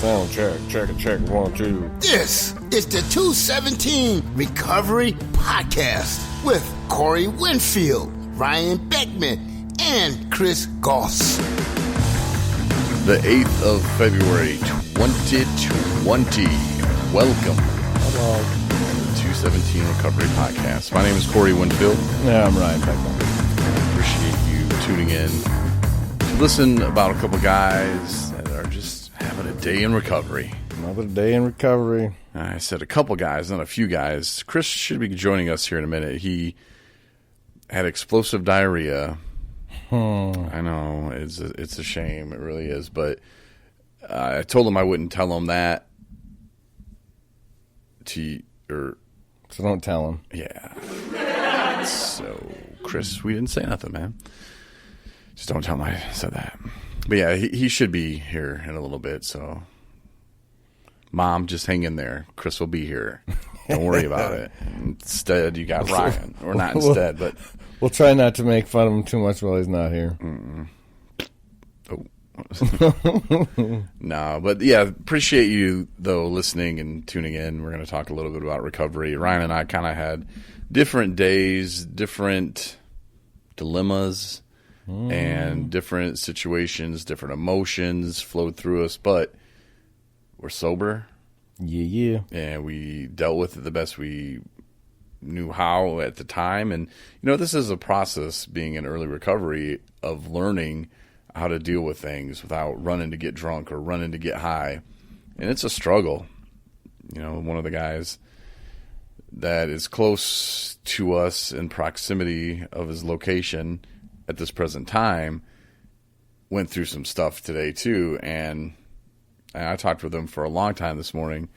Sound check, 1, 2. This is the 217 Recovery Podcast with Corey Winfield, Ryan Beckman, and Chris Goss. The 8th of February, 2020. Welcome. Hello. To the 217 Recovery Podcast. My name is Corey Winfield. Yeah, I'm Ryan Beckman. I appreciate you tuning in to listen about a couple guys that are just having a day in recovery. Another day in recovery. I said a couple guys, not a few guys. Chris should be joining us here in a minute. He had explosive diarrhea. I know, it's a shame. It really is. But I told him I wouldn't tell him that. So don't tell him. Yeah. So, Chris, we didn't say nothing, man. Just don't tell him I said that. But yeah, he should be here in a little bit, so Mom, just hang in there. Chris will be here. Don't worry about it. Instead, you got Ryan. Or not instead, but... We'll try not to make fun of him too much while he's not here. Oh. No, but yeah, appreciate you, though, listening and tuning in. We're going to talk a little bit about recovery. Ryan and I kind of had different days, different dilemmas, and different situations, different emotions flowed through us, but we're sober. Yeah. And we dealt with it the best we knew how at the time. And, this is a process, being in early recovery, of learning how to deal with things without running to get drunk or running to get high. And it's a struggle. One of the guys that is close to us in proximity of his location at this present time went through some stuff today too. And I talked with him for a long time this morning,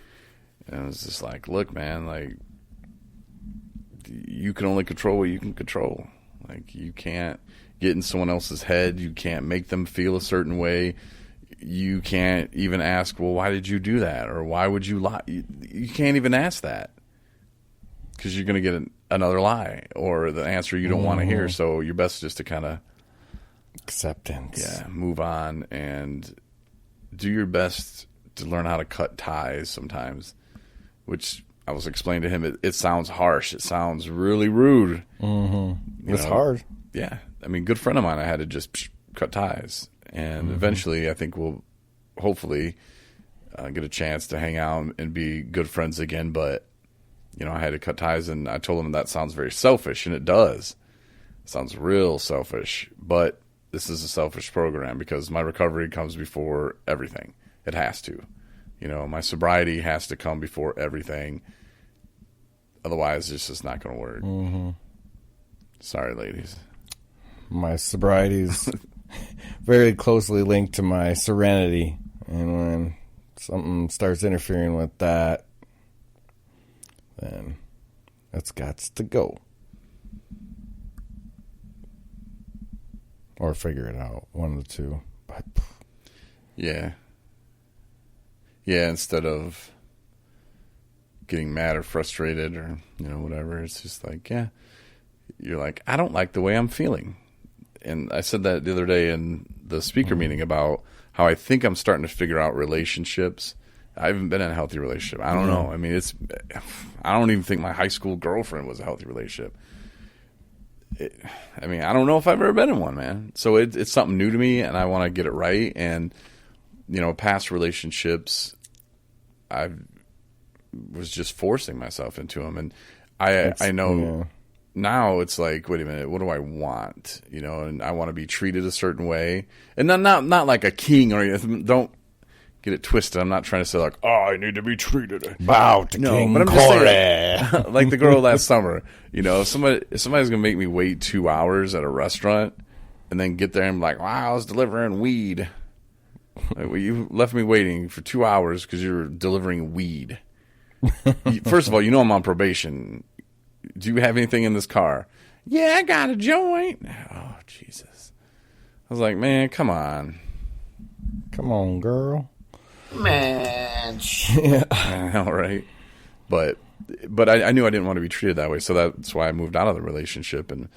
and I was just like, look, man, like, you can only control what you can control. Like, you can't get in someone else's head. You can't make them feel a certain way. You can't even ask, well, why did you do that? Or why would you lie? You can't even ask that, because you're going to get another lie or the answer you don't want to hear. So your best is just to kind of acceptance. Yeah, move on and do your best to learn how to cut ties sometimes, which I was explaining to him. It sounds harsh. It sounds really rude. It's hard. Yeah. I mean, good friend of mine, I had to just cut ties. And eventually I think we'll hopefully get a chance to hang out and be good friends again. But, I had to cut ties, and I told him that sounds very selfish, and it does. It sounds real selfish. But this is a selfish program because my recovery comes before everything. It has to. My sobriety has to come before everything. Otherwise, it's just not going to work. Sorry, ladies. My sobriety is very closely linked to my serenity. And when something starts interfering with that, then it's got to go. Or figure it out. One of the two. But yeah. Yeah, instead of getting mad or frustrated or, whatever, it's just like, yeah, you're like, I don't like the way I'm feeling. And I said that the other day in the speaker meeting about how I think I'm starting to figure out relationships. I haven't been in a healthy relationship. I don't know. I mean, I don't even think my high school girlfriend was a healthy relationship. I don't know if I've ever been in one, man. So it's something new to me, and I want to get it right. And, past relationships, I was just forcing myself into them. And I know now it's like, wait a minute, what do I want? And I want to be treated a certain way. And not like a king or anything. Don't get it twisted. I'm not trying to say like, oh, I need to be treated. Bow to King but I'm Corey. just saying, like the girl last summer. If somebody's gonna make me wait 2 hours at a restaurant and then get there and be like, wow, I was delivering weed. Like, well, you left me waiting for 2 hours because you were delivering weed. First of all, I'm on probation. Do you have anything in this car? Yeah, I got a joint. Oh, Jesus. I was like, man, come on. Come on, girl. Man. Yeah. All right. But I knew I didn't want to be treated that way, so that's why I moved out of the relationship. And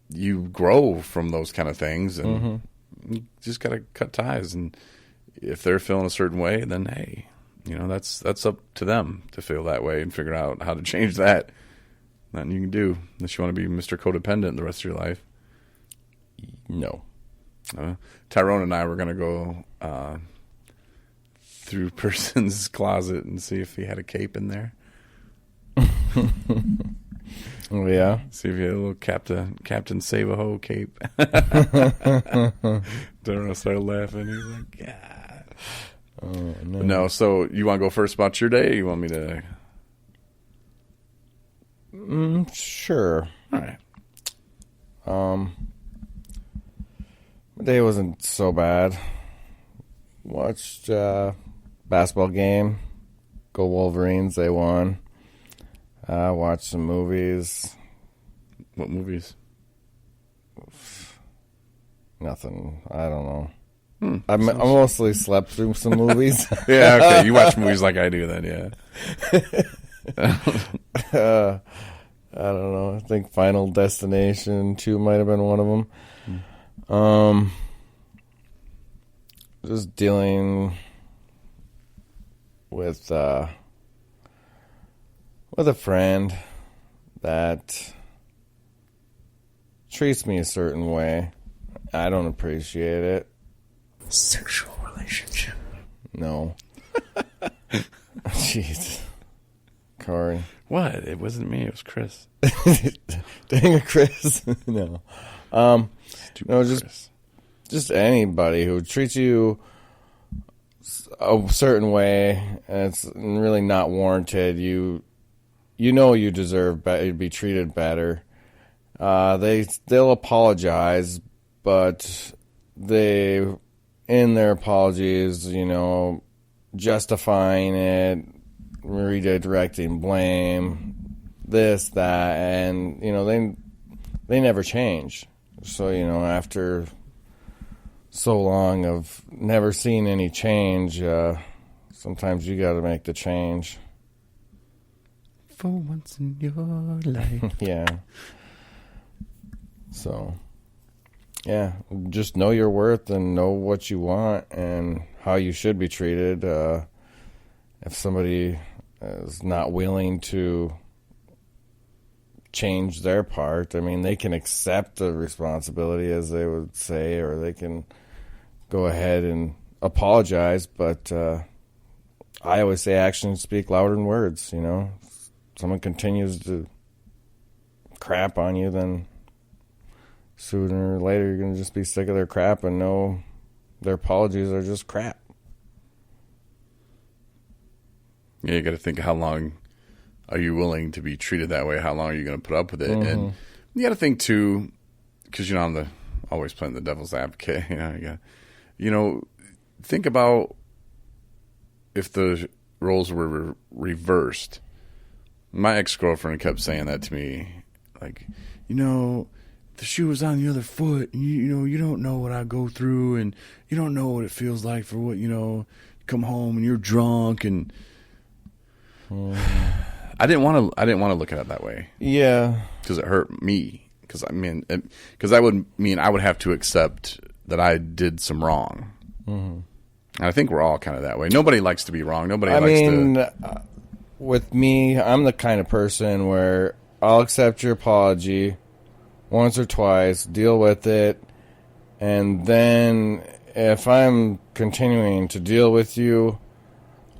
you grow from those kind of things, and you just got to cut ties. And if they're feeling a certain way, then hey, that's up to them to feel that way and figure out how to change that. Nothing you can do unless you want to be Mr. Codependent the rest of your life. No. Tyrone and I were going to go through person's closet and see if he had a cape in there. Oh, yeah? See if he had a little Captain Save-A-Ho cape. Tyrone started laughing. He's like, God. Oh, no. No, so you want to go first about your day, or you want me to... Sure. All right. My day wasn't so bad. Watched basketball game. Go Wolverines, they won. Watched some movies. What movies? Nothing. I don't know. I mostly slept through some movies. Yeah, okay. You watch movies like I do then, yeah. I don't know. I think Final Destination 2 might have been one of them. Just dealing with a friend that treats me a certain way. I don't appreciate it. Sexual relationship. No. Jeez. Corey. What? It wasn't me. It was Chris. Dang it, Chris. No. Stupid No, Chris. just anybody who treats you a certain way and it's really not warranted. You know you deserve to be treated better. They'll apologize, but they, in their apologies, justifying it, redirecting blame, this, that, and they never change. So after so long of never seeing any change, sometimes you got to make the change. For once in your life. Yeah. So, yeah, just know your worth and know what you want and how you should be treated. If somebody is not willing to change their part, I mean, they can accept the responsibility, as they would say, or they can go ahead and apologize. But I always say actions speak louder than words, Someone continues to crap on you, then sooner or later you're going to just be sick of their crap and know their apologies are just crap. Yeah, you got to think, how long are you willing to be treated that way? How long are you going to put up with it? Mm-hmm. And you got to think too, because I'm always playing the devil's advocate. Think about if the roles were reversed. My ex-girlfriend kept saying that to me, like, the shoe was on the other foot, and you don't know what I go through, and you don't know what it feels like for what, come home and you're drunk, and I didn't want to look at it that way. Yeah, because it hurt me. Because that would mean I would have to accept that I did some wrong. Mm-hmm. And I think we're all kind of that way. Nobody likes to be wrong. With me, I'm the kind of person where I'll accept your apology once or twice, deal with it, and then if I'm continuing to deal with you,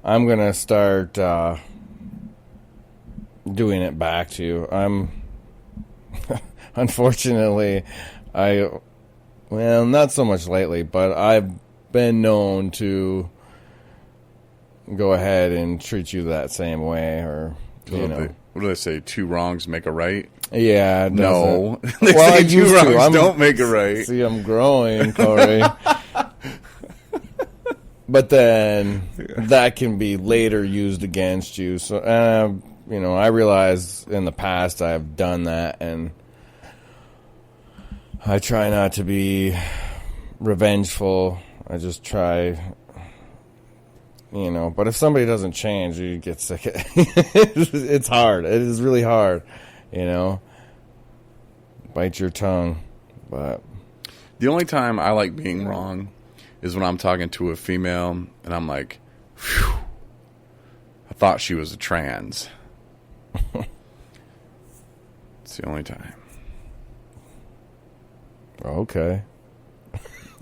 I'm going to start doing it back to you. Unfortunately, not so much lately, but I've been known to go ahead and treat you that same way, or what do they say? 2 wrongs make a right. Yeah, no. They say 2 wrongs don't make a right. See, I'm growing, Corey. But then that can be later used against you. So, I realize in the past I've done that, and I try not to be revengeful. I just try. But if somebody doesn't change, you get sick of it. It's hard. It is really hard, Bite your tongue. But the only time I like being wrong is when I'm talking to a female and I'm like, phew, I thought she was a trans. It's the only time. Okay.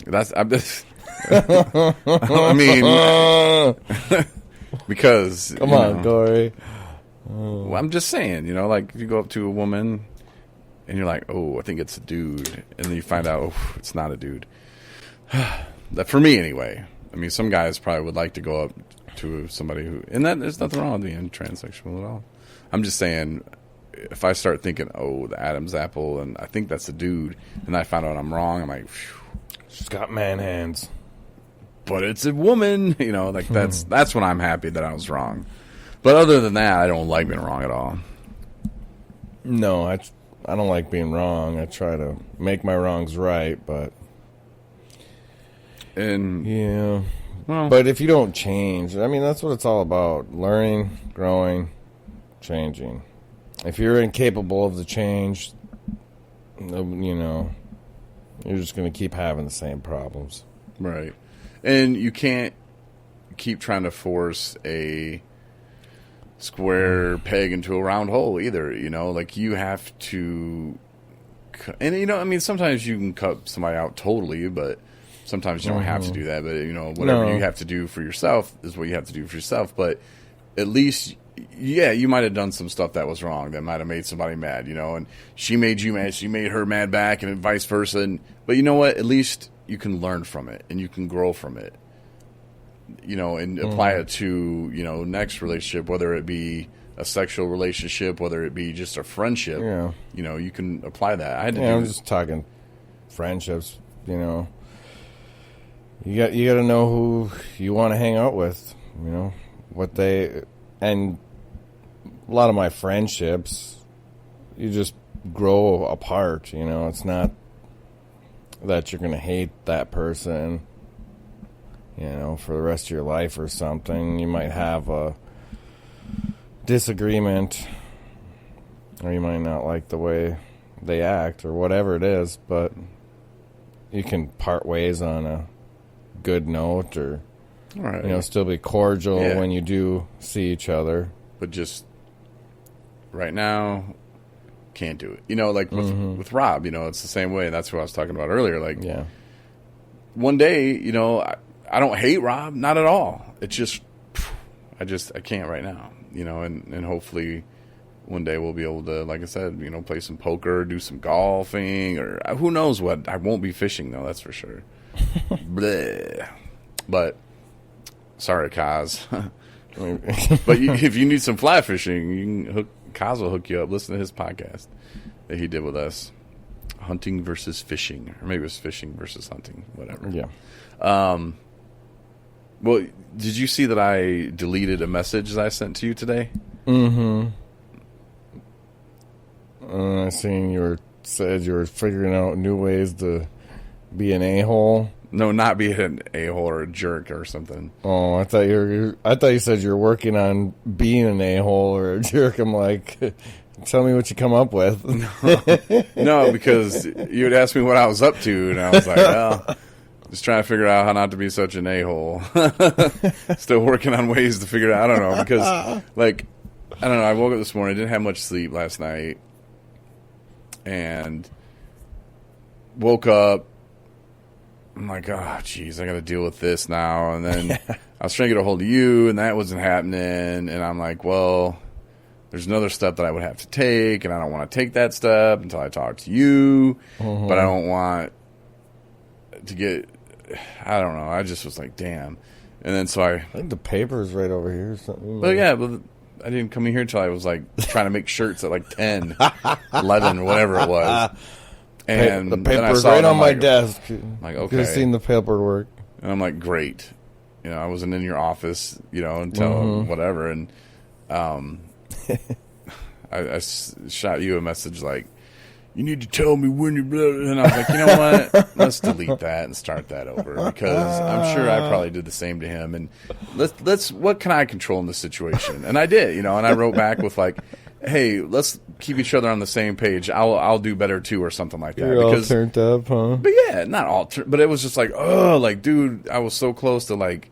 I'm just. I mean, because come on, Corey. Well, I'm just saying, like if you go up to a woman and you're like, oh, I think it's a dude, and then you find out, oh, it's not a dude. That for me, anyway. I mean, some guys probably would like to go up to somebody who, and that there's nothing wrong with being transsexual at all. I'm just saying, if I start thinking, oh, the Adam's apple, and I think that's a dude, and I find out I'm wrong, I'm like, phew. She's got man hands. But it's a woman, like that's when I'm happy that I was wrong. But other than that, I don't like being wrong at all. No, I don't like being wrong. I try to make my wrongs right, but yeah. Well, but if you don't change, I mean, that's what it's all about: learning, growing, changing. If you're incapable of the change, you're just going to keep having the same problems. Right. And you can't keep trying to force a square peg into a round hole either, like you have to, and sometimes you can cut somebody out totally, but sometimes you don't have to do that. But whatever you have to do for yourself is what you have to do for yourself. But at least, yeah, you might have done some stuff that was wrong that might have made somebody mad, and she made you mad, she made her mad back, and vice versa. But you know what? At least you can learn from it and you can grow from it. And apply it to, next relationship, whether it be a sexual relationship, whether it be just a friendship. Yeah. You can apply that. I'm just talking friendships, You got to know who you want to hang out with, what they, and a lot of my friendships, you just grow apart, it's not that you're going to hate that person, for the rest of your life or something. You might have a disagreement, or you might not like the way they act, or whatever it is, but you can part ways on a good note, or still be cordial when you do see each other. But just right now, can't do it. Like with Rob, it's the same way. That's what I was talking about earlier. Like, one day, I don't hate Rob, not at all. It's just, I can't right now, and hopefully one day we'll be able to, like I said, play some poker, do some golfing, or who knows what. I won't be fishing though, that's for sure. Bleh. But sorry, Kaz. But if you need some fly fishing, you can Kaz will hook you up. Listen to his podcast that he did with us, hunting versus fishing, or maybe it was fishing versus hunting, whatever. Yeah. Well, did you see that I deleted a message that I sent to you today? Mm-hmm. I seen said you were figuring out new ways to be an a-hole. No, not be an a-hole or a jerk or something. Oh, I thought you said you're working on being an a-hole or a jerk. I'm like, tell me what you come up with. No, because you had asked me what I was up to, and I was like, well, just trying to figure out how not to be such an a-hole. Still working on ways to figure it out. I don't know, because, I don't know. I woke up this morning, didn't have much sleep last night, and woke up. I'm like, oh, geez, I got to deal with this now. And then I was trying to get a hold of you, and that wasn't happening. And I'm like, well, there's another step that I would have to take, and I don't want to take that step until I talk to you. Mm-hmm. But I don't want to get, I don't know. I just was like, damn. And then so I think the paper's right over here or something. But yeah, but I didn't come in here until I was like trying to make shirts at like 10, 11, whatever it was. And the paper's right on my desk. Like, okay. You've seen the paperwork. And I'm like, great. I wasn't in your office, until whatever. And I shot you a message like, you need to tell me when you're blah. And I was like, you know what? Let's delete that and start that over, because I'm sure I probably did the same to him. And let's what can I control in this situation? And I did, and I wrote back with like, hey, let's keep each other on the same page. I'll do better too, or something like that. You're all turned up, huh? But yeah, not all, but it was just like, oh, like, dude, I was so close to like